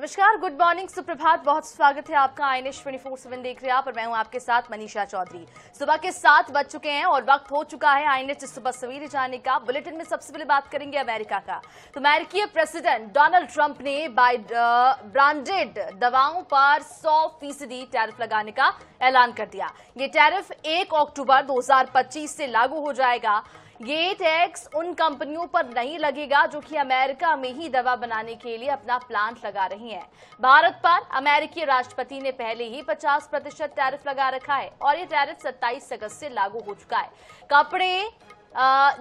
नमस्कार, good morning, सुप्रभात। बहुत स्वागत है आपका INS 24/7 देख रहे हैं आप और मैं हूं आपके साथ मनीषा चौधरी। सुबह के 7 बज चुके हैं और वक्त हो चुका है INS सुबह सवेरे जाने का। बुलेटिन में सबसे पहले बात करेंगे अमेरिका का। तो अमेरिकी प्रेसिडेंट डोनाल्ड ट्रंप ने ब्रांडेड दवाओं पर 100% टैरिफ लगाने का ऐलान कर दिया। ये टैरिफ 1 अक्टूबर 2025 से लागू हो जाएगा। ये टैक्स उन कंपनियों पर नहीं लगेगा जो कि अमेरिका में ही दवा बनाने के लिए अपना प्लांट लगा रही हैं। भारत पर अमेरिकी राष्ट्रपति ने पहले ही 50% टैरिफ लगा रखा है और ये टैरिफ 27 अगस्त से लागू हो चुका है। कपड़े,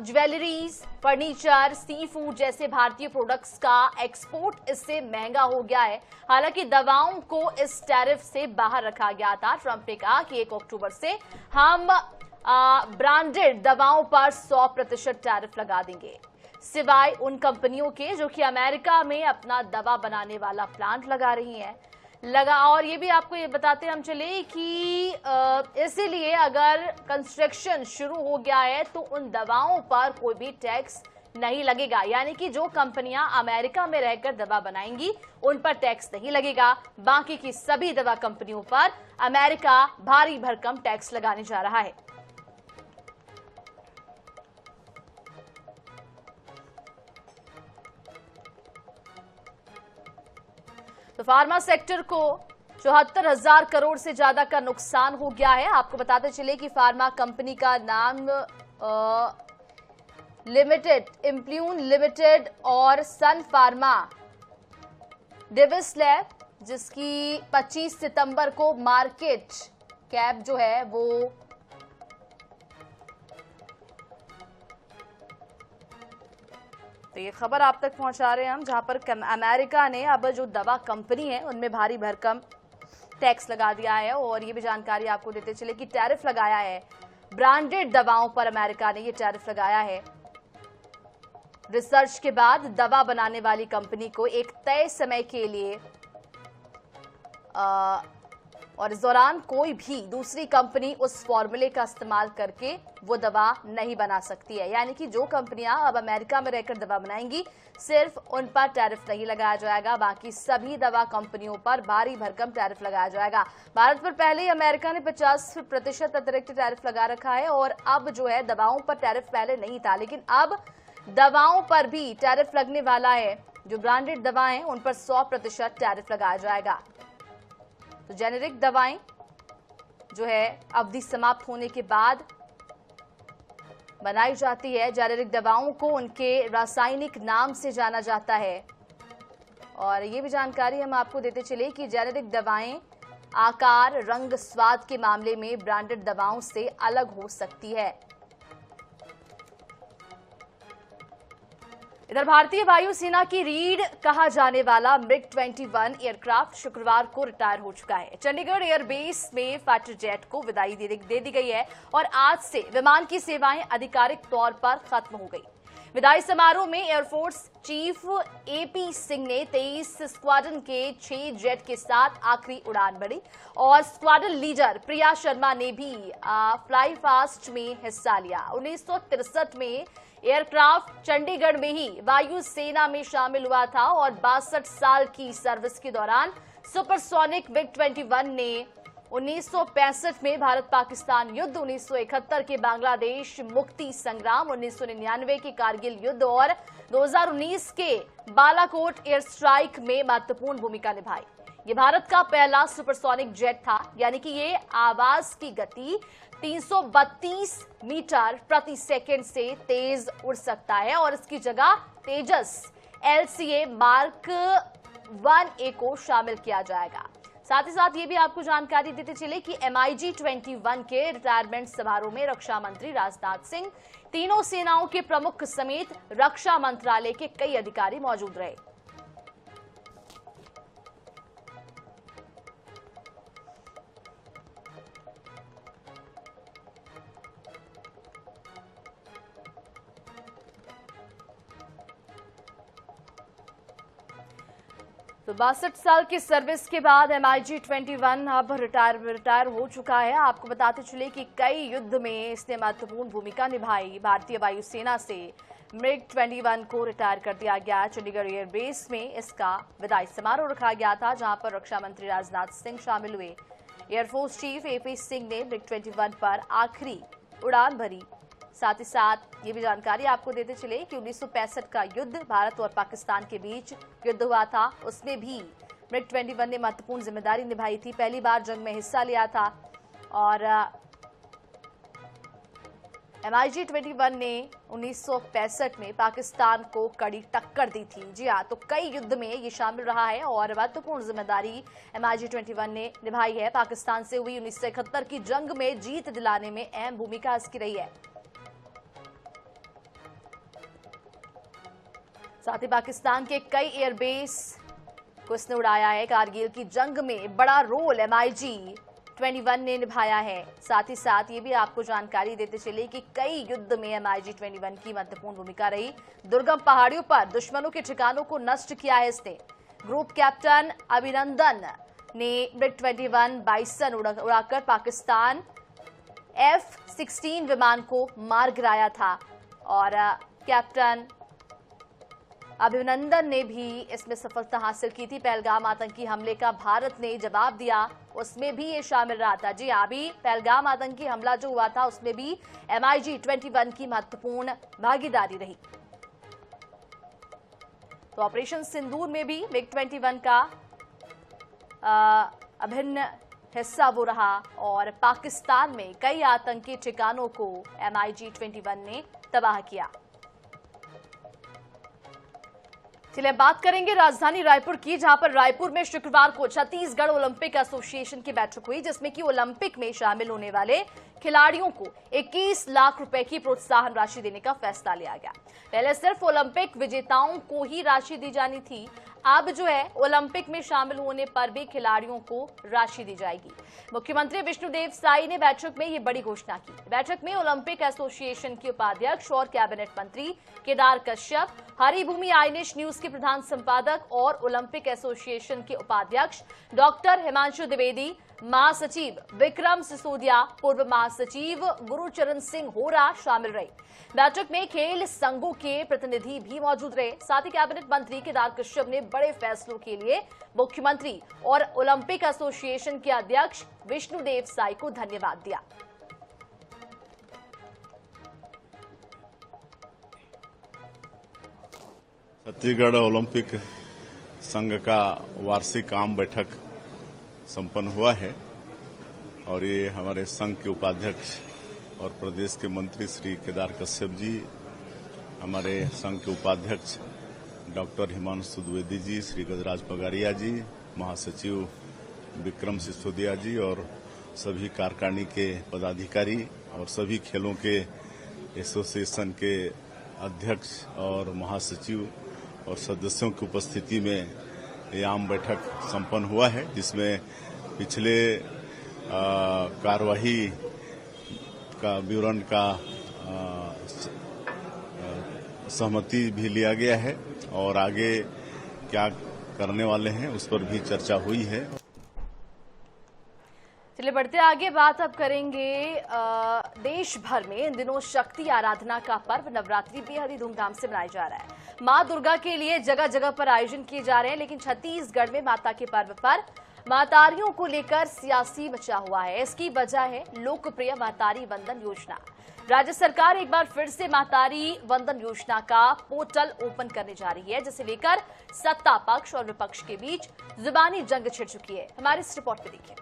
ज्वेलरीज, फर्नीचर, सी फूड जैसे भारतीय प्रोडक्ट्स का एक्सपोर्ट इससे महंगा हो गया है। हालांकि दवाओं को इस टैरिफ से बाहर रखा गया था। ट्रंप ने कहा कि 1 अक्टूबर से हम ब्रांडेड दवाओं पर 100% टैरिफ लगा देंगे, सिवाय उन कंपनियों के जो कि अमेरिका में अपना दवा बनाने वाला प्लांट लगा रही हैं। और ये भी आपको ये बताते हम चले कि इसीलिए अगर कंस्ट्रक्शन शुरू हो गया है तो उन दवाओं पर कोई भी टैक्स नहीं लगेगा। यानी कि जो कंपनियां अमेरिका में रहकर दवा बनाएंगी उन पर टैक्स नहीं लगेगा। बाकी की सभी दवा कंपनियों पर अमेरिका भारी भरकम टैक्स लगाने जा रहा है। तो फार्मा सेक्टर को 74,000 करोड़ से ज्यादा का नुकसान हो गया है। आपको बताते चले कि फार्मा कंपनी का नाम लिमिटेड, इम्प्ल्यून लिमिटेड और सन फार्मा डिविस लैब, जिसकी 25 सितंबर को मार्केट कैप जो है वो तो ये खबर आप तक पहुंचा रहे हैं हम, जहां पर अमेरिका ने अब जो दवा कंपनी है उनमें भारी भरकम टैक्स लगा दिया है। और ये भी जानकारी आपको देते चले कि टैरिफ लगाया है ब्रांडेड दवाओं पर। अमेरिका ने ये टैरिफ लगाया है रिसर्च के बाद दवा बनाने वाली कंपनी को एक तय समय के लिए और इस दौरान कोई भी दूसरी कंपनी उस फॉर्मूले का इस्तेमाल करके वो दवा नहीं बना सकती है। यानी कि जो कंपनियां अब अमेरिका में रहकर दवा बनाएंगी सिर्फ उन पर टैरिफ नहीं लगाया जाएगा, बाकी सभी दवा कंपनियों पर भारी भरकम टैरिफ लगाया जाएगा। भारत पर पहले ही अमेरिका ने 50% अतिरिक्त टैरिफ लगा रखा है और अब जो है दवाओं पर टैरिफ पहले नहीं था, लेकिन अब दवाओं पर भी टैरिफ लगने वाला है। जो ब्रांडेड दवाएं उन पर 100% टैरिफ लगाया जाएगा। तो जेनेरिक दवाएं जो है अवधि समाप्त होने के बाद बनाई जाती है। जेनेरिक दवाओं को उनके रासायनिक नाम से जाना जाता है। और ये भी जानकारी हम आपको देते चले कि जेनेरिक दवाएं आकार, रंग, स्वाद के मामले में ब्रांडेड दवाओं से अलग हो सकती है। इधर भारतीय वायुसेना की रीढ़ कहा जाने वाला MiG-21 एयरक्राफ्ट शुक्रवार को रिटायर हो चुका है। चंडीगढ़ एयरबेस में फाइटर जेट को विदाई दे दी गई है और आज से विमान की सेवाएं आधिकारिक तौर पर खत्म हो गई। विदाई समारोह में एयरफोर्स चीफ AP सिंह ने 23 स्क्वाड्रन के 6 जेट के साथ आखिरी उड़ान भरी और स्क्वाड्रन लीडर प्रिया शर्मा ने भी फ्लाई फास्ट में हिस्सा लिया। 1963 में एयरक्राफ्ट चंडीगढ़ में ही वायुसेना में शामिल हुआ था और 62 साल की सर्विस के दौरान सुपरसोनिक MiG-21 ने 1965 में भारत पाकिस्तान युद्ध, 1971 के बांग्लादेश मुक्ति संग्राम, 1999 के कारगिल युद्ध और 2019 के बालाकोट एयर स्ट्राइक में महत्वपूर्ण भूमिका निभाई। ये भारत का पहला सुपरसोनिक जेट था, यानी कि ये आवाज की गति 332 मीटर प्रति सेकंड से तेज उड़ सकता है और इसकी जगह तेजस LCA मार्क 1A को शामिल किया जाएगा। साथ ही साथ ये भी आपको जानकारी देते चले कि MiG-21 के रिटायरमेंट समारोह में रक्षा मंत्री राजनाथ सिंह, तीनों सेनाओं के प्रमुख समेत रक्षा मंत्रालय के कई अधिकारी मौजूद रहे। तो तो 62 साल की सर्विस के बाद MiG-21 अब रिटायर हो चुका है। आपको बताते चले कि कई युद्ध में इसने महत्वपूर्ण भूमिका निभाई। भारतीय वायुसेना से MiG-21 को रिटायर कर दिया गया। चंडीगढ़ एयरबेस में इसका विदाई समारोह रखा गया था, जहां पर रक्षा मंत्री राजनाथ सिंह शामिल हुए। एयरफोर्स चीफ AP सिंह ने MiG-21 पर आखिरी उड़ान भरी। साथ ही साथ ये भी जानकारी आपको देते चले कि 1965 का युद्ध भारत और पाकिस्तान के बीच युद्ध हुआ था, उसमें भी MiG-21 ने महत्वपूर्ण जिम्मेदारी निभाई थी। पहली बार जंग में हिस्सा लिया था और MiG-21 ने 1965 में पाकिस्तान को कड़ी टक्कर दी थी। जी हाँ, तो कई युद्ध में ये शामिल रहा है और महत्वपूर्ण जिम्मेदारी MiG-21 ने निभाई है। पाकिस्तान से हुई 1971 की जंग में जीत दिलाने में अहम भूमिका इसकी रही है। साथ ही पाकिस्तान के कई एयरबेस को इसने उड़ाया है। कारगिल की जंग में बड़ा रोल MiG-21 ने निभाया है। साथ ही साथ ये भी आपको जानकारी देते चले कि कई युद्ध में MiG-21 की महत्वपूर्ण भूमिका रही। दुर्गम पहाड़ियों पर दुश्मनों के ठिकानों को नष्ट किया है इसने। ग्रुप कैप्टन अभिनंदन ने MiG-21 बाइसन उड़ाकर पाकिस्तान F-16 विमान को मार गिराया था और कैप्टन अभिनंदन ने भी इसमें सफलता हासिल की थी। पहलगाम आतंकी हमले का भारत ने जवाब दिया, उसमें भी ये शामिल रहा था। जी हाँ, अभी पहलगाम आतंकी हमला जो हुआ था उसमें भी MiG-21 की महत्वपूर्ण भागीदारी रही। तो ऑपरेशन सिंदूर में भी MiG-21 का अभिन्न हिस्सा वो रहा और पाकिस्तान में कई आतंकी ठिकानों को MiG-21 ने तबाह किया। चलिए बात करेंगे राजधानी रायपुर की, जहां पर रायपुर में शुक्रवार को छत्तीसगढ़ ओलंपिक एसोसिएशन की बैठक हुई, जिसमें कि ओलंपिक में शामिल होने वाले खिलाड़ियों को 21 लाख रुपए की प्रोत्साहन राशि देने का फैसला लिया गया। पहले सिर्फ ओलंपिक विजेताओं को ही राशि दी जानी थी, अब जो है ओलंपिक में शामिल होने पर भी खिलाड़ियों को राशि दी जाएगी। मुख्यमंत्री विष्णुदेव साई ने बैठक में ये बड़ी घोषणा की। बैठक में ओलंपिक एसोसिएशन के उपाध्यक्ष और कैबिनेट मंत्री केदार कश्यप, हरिभूमि आईएनएच न्यूज के प्रधान संपादक और ओलंपिक एसोसिएशन के उपाध्यक्ष डॉक्टर हिमांशु द्विवेदी, महासचिव विक्रम सिसोदिया, पूर्व महासचिव गुरुचरण सिंह होरा शामिल रहे। बैठक में खेल संघों के प्रतिनिधि भी मौजूद रहे। साथ ही कैबिनेट मंत्री केदार कश्यप ने बड़े फैसलों के लिए मुख्यमंत्री और ओलंपिक एसोसिएशन के अध्यक्ष विष्णुदेव साई को धन्यवाद दिया। छत्तीसगढ़ ओलंपिक संघ का वार्षिक आम बैठक संपन्न हुआ है और ये हमारे संघ के उपाध्यक्ष और प्रदेश के मंत्री श्री केदार कश्यप जी, हमारे संघ के उपाध्यक्ष डॉक्टर हिमांशु द्विवेदी जी, श्री गजराज पगारिया जी, महासचिव विक्रम सिसोदिया जी और सभी कार्यकारिणी के पदाधिकारी और सभी खेलों के एसोसिएशन के अध्यक्ष और महासचिव और सदस्यों की उपस्थिति में ये आम बैठक संपन्न हुआ है, जिसमें पिछले कार्यवाही का विवरण का सहमति भी लिया गया है और आगे क्या करने वाले हैं उस पर भी चर्चा हुई है। चलिए बढ़ते आगे, बात अब करेंगे देश भर में इन दिनों शक्ति आराधना का पर्व नवरात्रि बेहद ही धूमधाम से मनाया जा रहा है। मां दुर्गा के लिए जगह जगह पर आयोजन किए जा रहे हैं, लेकिन छत्तीसगढ़ में माता के पर्व पर मातारियों को लेकर सियासी मचा हुआ है। इसकी वजह है लोकप्रिय मातारी वंदन योजना। राज्य सरकार एक बार फिर से मातारी वंदन योजना का पोर्टल ओपन करने जा रही है, जिसे लेकर सत्ता पक्ष और विपक्ष के बीच जुबानी जंग छिड़ चुकी है। हमारी इस रिपोर्ट में देखिए।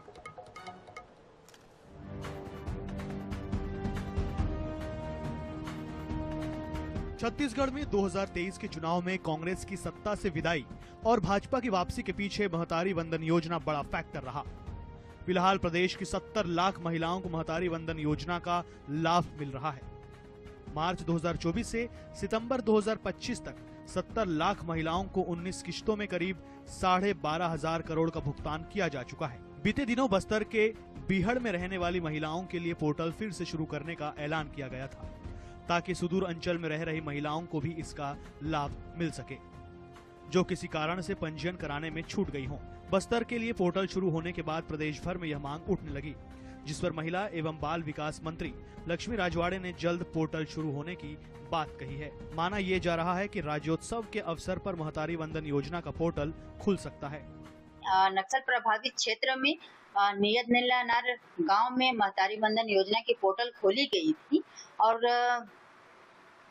छत्तीसगढ़ में 2023 के चुनाव में कांग्रेस की सत्ता से विदाई और भाजपा की वापसी के पीछे महतारी वंदन योजना बड़ा फैक्टर रहा। फिलहाल प्रदेश की 70 लाख महिलाओं को महतारी वंदन योजना का लाभ मिल रहा है। मार्च 2024 से सितंबर 2025 तक 70 लाख महिलाओं को 19 किश्तों में करीब 12,500 करोड़ का भुगतान किया जा चुका है। बीते दिनों बस्तर के बीहड़ में रहने वाली महिलाओं के लिए पोर्टल फिर से शुरू करने का ऐलान किया गया था, ताकि सुदूर अंचल में रह रही महिलाओं को भी इसका लाभ मिल सके। जो किसी कारण से पंजीयन कराने में छूट गई हों। बस्तर के लिए पोर्टल शुरू होने के बाद प्रदेश भर में यह मांग उठने लगी, जिस पर महिला एवं बाल विकास मंत्री लक्ष्मी राजवाड़े ने जल्द पोर्टल शुरू होने की बात कही है। माना ये जा रहा है कि राज्योत्सव के अवसर पर महतारी वंदन योजना का पोर्टल खुल सकता है। नक्सल प्रभावित क्षेत्र में नियत नीलानार गांव में महतारी वंदन योजना की पोर्टल खोली गई थी और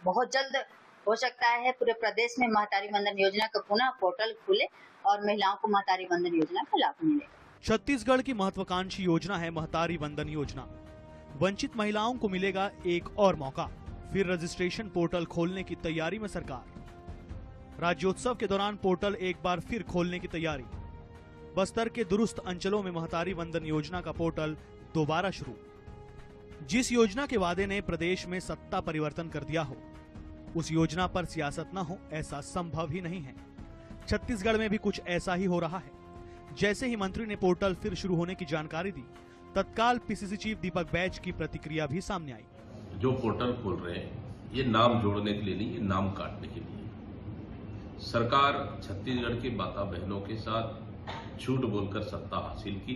बहुत जल्द हो सकता है पूरे प्रदेश में महतारी वंदन योजना का पुनः पोर्टल खुले और महिलाओं को महतारी वंदन योजना का लाभ मिले। छत्तीसगढ़ की महत्वाकांक्षी योजना है महतारी वंदन योजना। वंचित महिलाओं को मिलेगा एक और मौका। फिर रजिस्ट्रेशन पोर्टल खोलने की तैयारी में सरकार। राज्योत्सव के दौरान पोर्टल एक बार फिर खोलने की तैयारी। बस्तर के दुरुस्त अंचलों में महतारी वंदन योजना का पोर्टल दोबारा शुरू। जिस योजना के वादे ने प्रदेश में सत्ता परिवर्तन कर दिया हो, उस योजना पर सियासत न हो, ऐसा संभव ही नहीं है। छत्तीसगढ़ में भी कुछ ऐसा ही हो रहा है। जैसे ही मंत्री ने पोर्टल फिर शुरू होने की जानकारी दी, तत्काल पीसीसी चीफ दीपक बैज की प्रतिक्रिया भी सामने आई। जो पोर्टल खोल रहे हैं ये नाम जोड़ने के लिए नहीं, ये नाम काटने के लिए। सरकार छत्तीसगढ़ की माता बहनों के साथ झूठ बोलकर सत्ता हासिल की,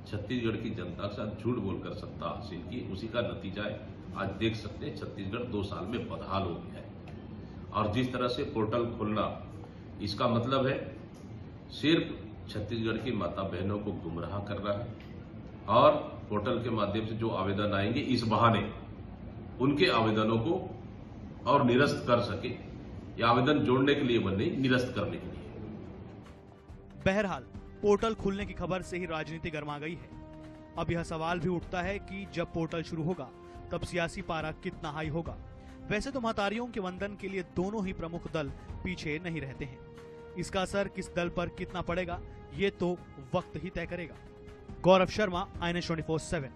छत्तीसगढ़ की जनता के साथ झूठ बोलकर सत्ता हासिल की। उसी का नतीजा है आज देख सकते हैं छत्तीसगढ़ 2 साल में बदहाल हो गया है। और जिस तरह से पोर्टल खोलना, इसका मतलब है सिर्फ छत्तीसगढ़ की माता बहनों को गुमराह कर रहा है और पोर्टल के माध्यम से जो आवेदन आएंगे इस बहाने उनके आवेदनों को और निरस्त कर सके, या आवेदन जोड़ने के लिए बने, निरस्त करने के लिए। बहरहाल पोर्टल खुलने की खबर से ही राजनीति गर्मा गई है। अब यह सवाल भी उठता है कि जब पोर्टल शुरू होगा तब सियासी पारा कितना हाई होगा। वैसे तो महतारियों के वंदन के लिए दोनों ही प्रमुख दल पीछे नहीं रहते हैं। इसका असर किस दल पर कितना पड़ेगा ये तो वक्त ही तय करेगा। गौरव शर्मा, INS 24/7।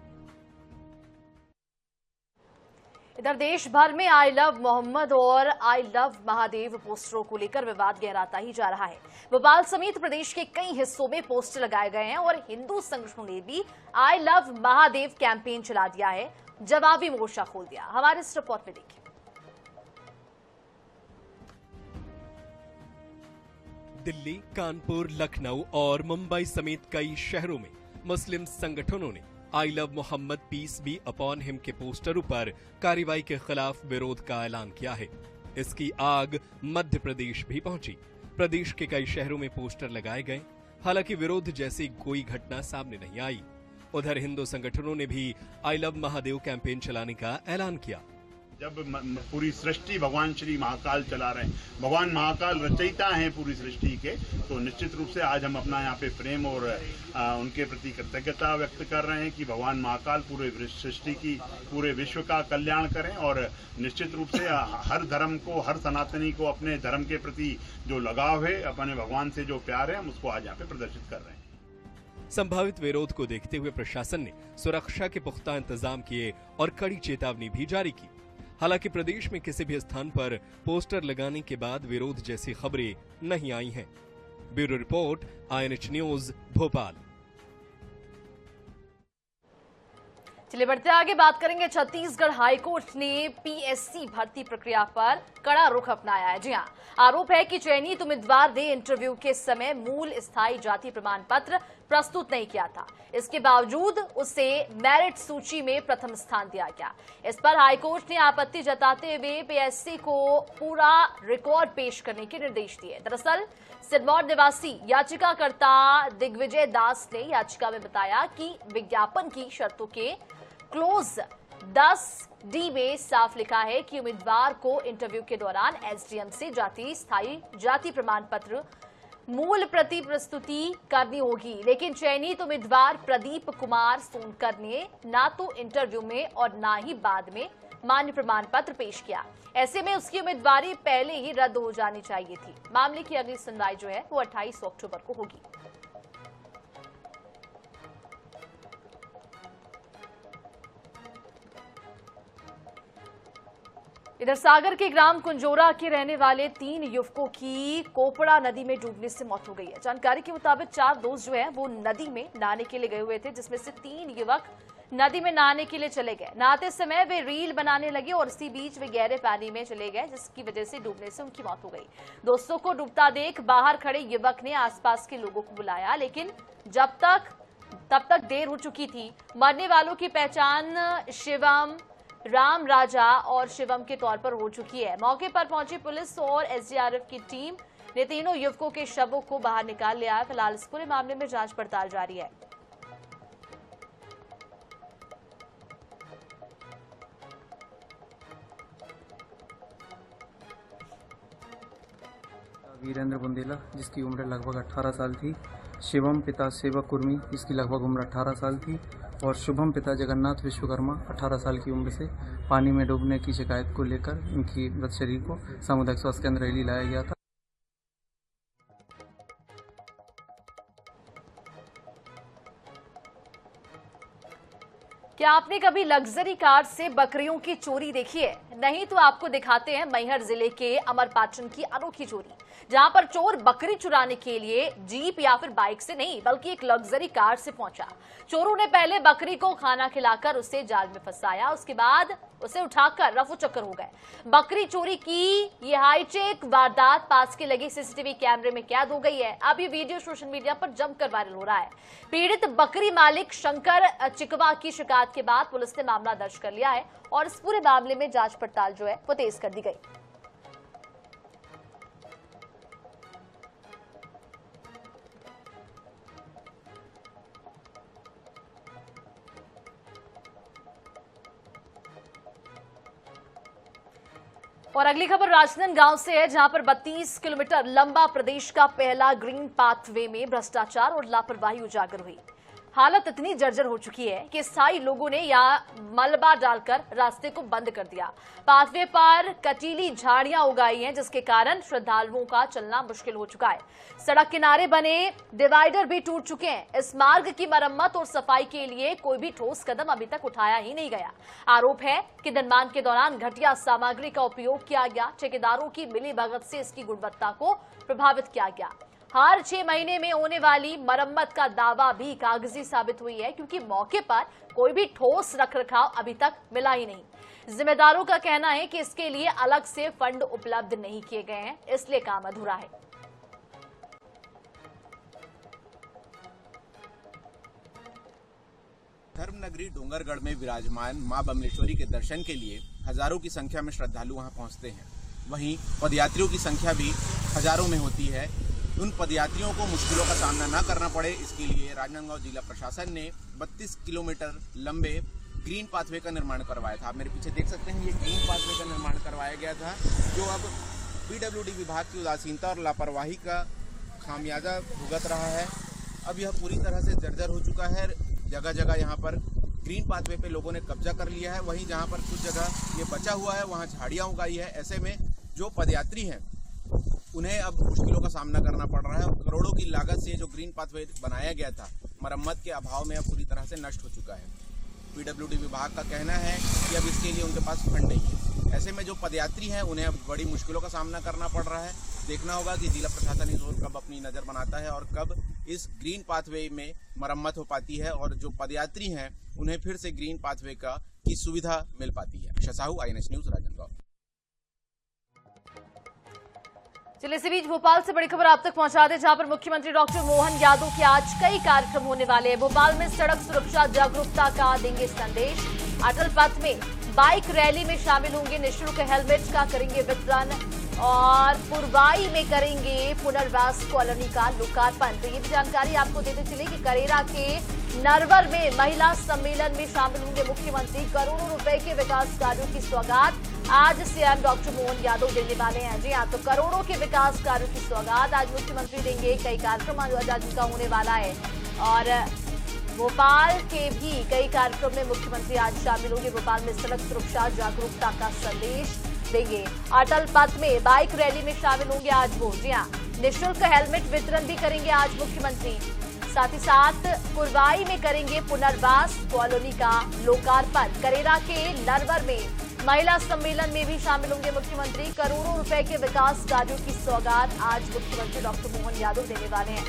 इधर देश भर में आई लव मोहम्मद और आई लव महादेव पोस्टरों को लेकर विवाद गहराता ही जा रहा है। भोपाल समेत प्रदेश के कई हिस्सों में पोस्टर लगाए गए हैं और हिंदू संगठनों ने भी आई लव महादेव कैंपेन चला दिया है, जवाबी मोर्चा खोल दिया। हमारे इस रिपोर्ट में देखिए। दिल्ली, कानपुर, लखनऊ और मुंबई समेत कई शहरों में मुस्लिम संगठनों ने I love Mohammed peace be upon him के पोस्टरों पर कार्रवाई के खिलाफ विरोध का ऐलान किया है। इसकी आग मध्य प्रदेश भी पहुंची। प्रदेश के कई शहरों में पोस्टर लगाए गए, हालांकि विरोध जैसी कोई घटना सामने नहीं आई। उधर हिंदू संगठनों ने भी आई लव महादेव कैंपेन चलाने का ऐलान किया। जब पूरी सृष्टि भगवान श्री महाकाल चला रहे हैं, भगवान महाकाल रचयिता हैं पूरी सृष्टि के, तो निश्चित रूप से आज हम अपना यहाँ पे प्रेम और उनके प्रति कृतज्ञता व्यक्त कर रहे हैं कि भगवान महाकाल पूरे सृष्टि की, पूरे विश्व का कल्याण करें। और निश्चित रूप से हर धर्म को, हर सनातनी को अपने धर्म के प्रति जो लगाव है, अपने भगवान से जो प्यार है, हम उसको आज यहाँ पे प्रदर्शित कर रहे हैं। संभावित विरोध को देखते हुए प्रशासन ने सुरक्षा के पुख्ता इंतजाम किए और कड़ी चेतावनी भी जारी की। हालांकि प्रदेश में किसी भी स्थान पर पोस्टर लगाने के बाद विरोध जैसी खबरें नहीं आई हैं। Bureau report, INH news, Bhopal. चलिए बढ़ते आगे, बात करेंगे। छत्तीसगढ़ हाईकोर्ट ने PSC भर्ती प्रक्रिया पर कड़ा रुख अपनाया है। जी हां, आरोप है कि चयनित उम्मीदवार ने इंटरव्यू के समय मूल स्थायी जाति प्रमाण पत्र प्रस्तुत नहीं किया था। इसके बावजूद उसे मेरिट सूची में प्रथम स्थान दिया गया। इस पर हाईकोर्ट ने आपत्ति जताते हुए PSC को पूरा रिकॉर्ड पेश करने के निर्देश दिए। दरअसल सिरमौर निवासी याचिकाकर्ता दिग्विजय दास ने याचिका में बताया कि विज्ञापन की शर्तों के क्लोज 10D में साफ लिखा है कि उम्मीदवार को इंटरव्यू के दौरान SDM से स्थायी जाति प्रमाण पत्र मूल प्रति प्रस्तुति करनी होगी। लेकिन चयनित उम्मीदवार प्रदीप कुमार सोनकर ने ना तो इंटरव्यू में और ना ही बाद में मान्य प्रमाण पत्र पेश किया। ऐसे में उसकी उम्मीदवारी पहले ही रद्द हो जानी चाहिए थी। मामले की अगली सुनवाई जो है वो 28 अक्टूबर को होगी। इधर सागर के ग्राम कुंजोरा के रहने वाले 3 युवकों की कोपड़ा नदी में डूबने से मौत हो गई है। जानकारी के मुताबिक 4 दोस्त जो हैं वो नदी में नहाने के लिए गए हुए थे, जिसमें से 3 युवक नदी में नहाने के लिए चले गए। नहाते समय वे रील बनाने लगे और इसी बीच वे गहरे पानी में चले गए, जिसकी वजह से डूबने से उनकी मौत हो गई। दोस्तों को डूबता देख बाहर खड़े युवक ने आसपास के लोगों को बुलाया, लेकिन तब तक देर हो चुकी थी। मरने वालों की पहचान शिवम, राम राजा और शिवम के तौर पर हो चुकी है। मौके पर पहुंची पुलिस और एसडीआरएफ की टीम ने तीनों युवकों के शवों को बाहर निकाल लिया है। फिलहाल इस पूरे मामले में जांच पड़ताल जारी है। वीरेंद्र बुंदेला, जिसकी उम्र लगभग 18 साल थी। शिवम पिता सेवक कुर्मी, जिसकी लगभग उम्र 18 साल थी। और शुभम पिता जगन्नाथ विश्वकर्मा, 18 साल की उम्र से पानी में डूबने की शिकायत को लेकर इनकी मृत शरीर को सामुदायिक स्वास्थ्य केंद्र रैली लाया गया था। क्या आपने कभी लग्जरी कार से बकरियों की चोरी देखी है? नहीं तो आपको दिखाते हैं मैहर जिले के अमरपाटन की अनोखी चोरी, जहां पर चोर बकरी चुराने के लिए जीप या फिर बाइक से नहीं बल्कि एक लग्जरी कार से पहुंचा। चोरों ने पहले बकरी को खाना खिलाकर उसे जाल में फंसाया, उसके बाद उसे उठाकर रफू चक्कर हो गए। बकरी चोरी की ये हाईटेक वारदात पास के लगे सीसीटीवी कैमरे में कैद हो गई है। अब ये वीडियो सोशल मीडिया पर जमकर वायरल हो रहा है। पीड़ित बकरी मालिक शंकर चिकवा की शिकायत के बाद पुलिस ने मामला दर्ज कर लिया है और इस पूरे मामले में जांच पड़ताल जो है वो तेज कर दी गई। और अगली खबर राजनांदगांव से है, जहां पर 32 किलोमीटर लंबा प्रदेश का पहला ग्रीन पाथवे में भ्रष्टाचार और लापरवाही उजागर हुई। हालत इतनी जर्जर हो चुकी है कि स्थायी लोगों ने यहां मलबा डालकर रास्ते को बंद कर दिया। पाथवे पर कटीली झाड़ियां उगाई हैं, जिसके कारण श्रद्धालुओं का चलना मुश्किल हो चुका है। सड़क किनारे बने डिवाइडर भी टूट चुके हैं। इस मार्ग की मरम्मत और सफाई के लिए कोई भी ठोस कदम अभी तक उठाया ही नहीं गया। आरोप है कि निर्माण के दौरान घटिया सामग्री का उपयोग किया गया। ठेकेदारों की मिलीभगत से इसकी गुणवत्ता को प्रभावित किया गया। हर 6 महीने में होने वाली मरम्मत का दावा भी कागजी साबित हुई है, क्योंकि मौके पर कोई भी ठोस रखरखाव अभी तक मिला ही नहीं। जिम्मेदारों का कहना है कि इसके लिए अलग से फंड उपलब्ध नहीं किए गए हैं, इसलिए काम अधूरा है। धर्मनगरी डोंगरगढ़ में विराजमान मां बमलेश्वरी के दर्शन के लिए हजारों की संख्या में श्रद्धालु वहां पहुंचते हैं। वहीं पदयात्रियों की संख्या भी हजारों में होती है। उन पदयात्रियों को मुश्किलों का सामना न करना पड़े, इसके लिए राजनांदगांव जिला प्रशासन ने 32 किलोमीटर लंबे ग्रीन पाथवे का निर्माण करवाया था। आप मेरे पीछे देख सकते हैं, ये ग्रीन पाथवे का निर्माण करवाया गया था, जो अब पीडब्ल्यूडी विभाग की उदासीनता और लापरवाही का खामियाजा भुगत रहा है। अब यह पूरी तरह से जर्जर हो चुका है। जगह जगह यहाँ पर ग्रीन पाथवे पे लोगों ने कब्जा कर लिया है। वहीं जहाँ पर कुछ जगह ये बचा हुआ है, वहाँ झाड़ियाँ उगाई है। ऐसे में जो पदयात्री हैं उन्हें अब मुश्किलों का सामना करना पड़ रहा है। करोड़ों की लागत से जो ग्रीन पाथवे बनाया गया था, मरम्मत के अभाव में अब पूरी तरह से नष्ट हो चुका है। पीडब्ल्यूडी विभाग का कहना है कि अब इसके लिए उनके पास फंड नहीं है। ऐसे में जो पदयात्री हैं उन्हें अब बड़ी मुश्किलों का सामना करना पड़ रहा है। देखना होगा कि जिला प्रशासन इस ओर कब अपनी नज़र बनाता है और कब इस ग्रीन पाथवे में मरम्मत हो पाती है और जो पदयात्री हैं उन्हें फिर से ग्रीन पाथवे की सुविधा मिल पाती है। Akshay Sahu, INS news, Rajnandgaon. चलिए इसी बीच भोपाल से बड़ी खबर आप तक पहुंचा दें, जहां पर मुख्यमंत्री डॉक्टर मोहन यादव के आज कई कार्यक्रम होने वाले हैं। भोपाल में सड़क सुरक्षा जागरूकता का देंगे संदेश। अटल पथ में बाइक रैली में शामिल होंगे, निःशुल्क हेलमेट का करेंगे वितरण और पुरवाई में करेंगे पुनर्वास कॉलोनी का लोकार्पण। तो ये भी जानकारी आपको देते चले कि करेरा के नरवर में महिला सम्मेलन में शामिल होंगे मुख्यमंत्री। करोड़ों रुपए के विकास कार्यों की सौगात आज सीएम डॉक्टर मोहन यादव देने वाले हैं। जी हाँ, तो करोड़ों के विकास कार्यों की सौगात आज मुख्यमंत्री देंगे। कई कार्यक्रम आज उनका होने वाला है और भोपाल के भी कई कार्यक्रम में मुख्यमंत्री आज शामिल होंगे। भोपाल में सड़क सुरक्षा जागरूकता का संदेश देंगे। अटल पथ में बाइक रैली में शामिल होंगे आज वो। जी हाँ, निःशुल्क हेलमेट वितरण भी करेंगे आज मुख्यमंत्री। साथ ही साथ पुरवाई में करेंगे पुनर्वास कॉलोनी का लोकार्पण। करेरा के नरवर में महिला सम्मेलन में भी शामिल होंगे मुख्यमंत्री। करोड़ों रुपए के विकास कार्यों की सौगात आज मुख्यमंत्री डॉक्टर मोहन यादव देने वाले हैं।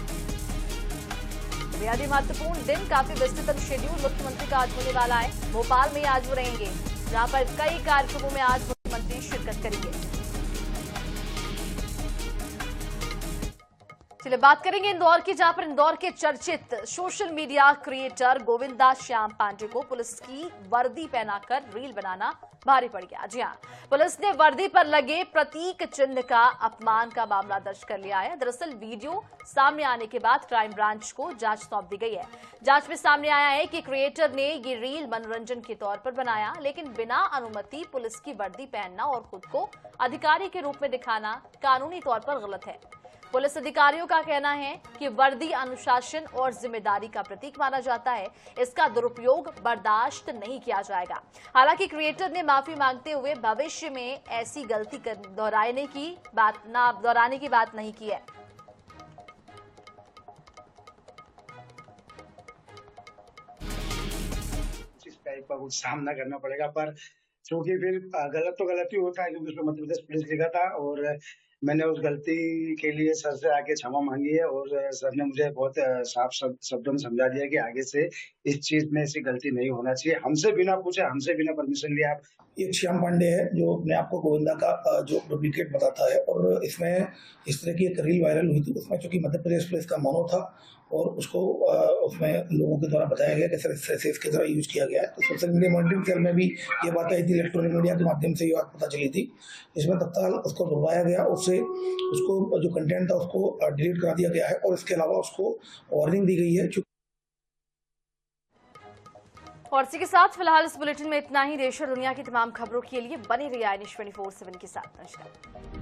बेहद ही महत्वपूर्ण दिन, काफी विस्तृत शेड्यूल मुख्यमंत्री का आज होने वाला है। भोपाल में आज वो रहेंगे, जहां पर कई कार्यक्रमों में आज मुख्यमंत्री शिरकत करेंगे। चलिए बात करेंगे इंदौर की, जहां पर इंदौर के चर्चित social media creator Govinda Shyam Pandey को पुलिस की वर्दी पहनाकर रील बनाना भारी पड़ गया। जी हां, पुलिस ने वर्दी पर लगे प्रतीक चिन्ह का अपमान का मामला दर्ज कर लिया है। दरअसल वीडियो सामने आने के बाद क्राइम ब्रांच को जांच सौंप दी गई है। जांच में सामने आया है कि क्रिएटर ने ये रील मनोरंजन के तौर पर बनाया, लेकिन बिना अनुमति पुलिस की वर्दी पहनना और खुद को अधिकारी के रूप में दिखाना कानूनी तौर पर गलत है। पुलिस अधिकारियों का कहना है कि वर्दी अनुशासन और जिम्मेदारी का प्रतीक माना जाता है, इसका दुरुपयोग बर्दाश्त नहीं किया जाएगा। हालांकि क्रिएटर ने माफी मांगते हुए भविष्य में ऐसी गलती दोहराने की बात नहीं की है। इस टाइप का कुछ सामना करना पड़ेगा, पर क्योंकि फिर गलत तो गलत ही होता है, क्योंकि उसमें मध्य प्रदेश पुलिस लिखा था और मैंने उस गलती के लिए सर से आके क्षमा मांगी है और सर ने मुझे बहुत साफ शब्दों में समझा दिया कि आगे से इस चीज में ऐसी गलती नहीं होना चाहिए। हमसे बिना पूछे, हमसे बिना परमिशन लिए आप। एक श्याम पांडे है जो अपने आप को गोविंदा का जो डुप्लीकेट बताता है, और इसमें इस तरह की एक रील वायरल हुई थी। उसमें चूंकि मध्य प्रदेश पुलिस का मोनो था और उसको उसमें लोगों के द्वारा बताया गया कि सर इसके द्वारा यूज किया गया है। तो सोशल मीडिया मॉनिटरिंग सेल में भी ये बात आई थी, इलेक्ट्रॉनिक मीडिया के माध्यम से ये बात पता चली थी। इसमें तत्काल उसको धुलवाया गया, उसको जो कंटेंट था उसको डिलीट करा दिया गया है और इसके अलावा उसको वार्निंग दी गई है। और इसी के साथ फिलहाल इस बुलेटिन में इतना ही। देश और दुनिया की तमाम खबरों के लिए बने रहिए INH 24/7 के साथ। नमस्कार।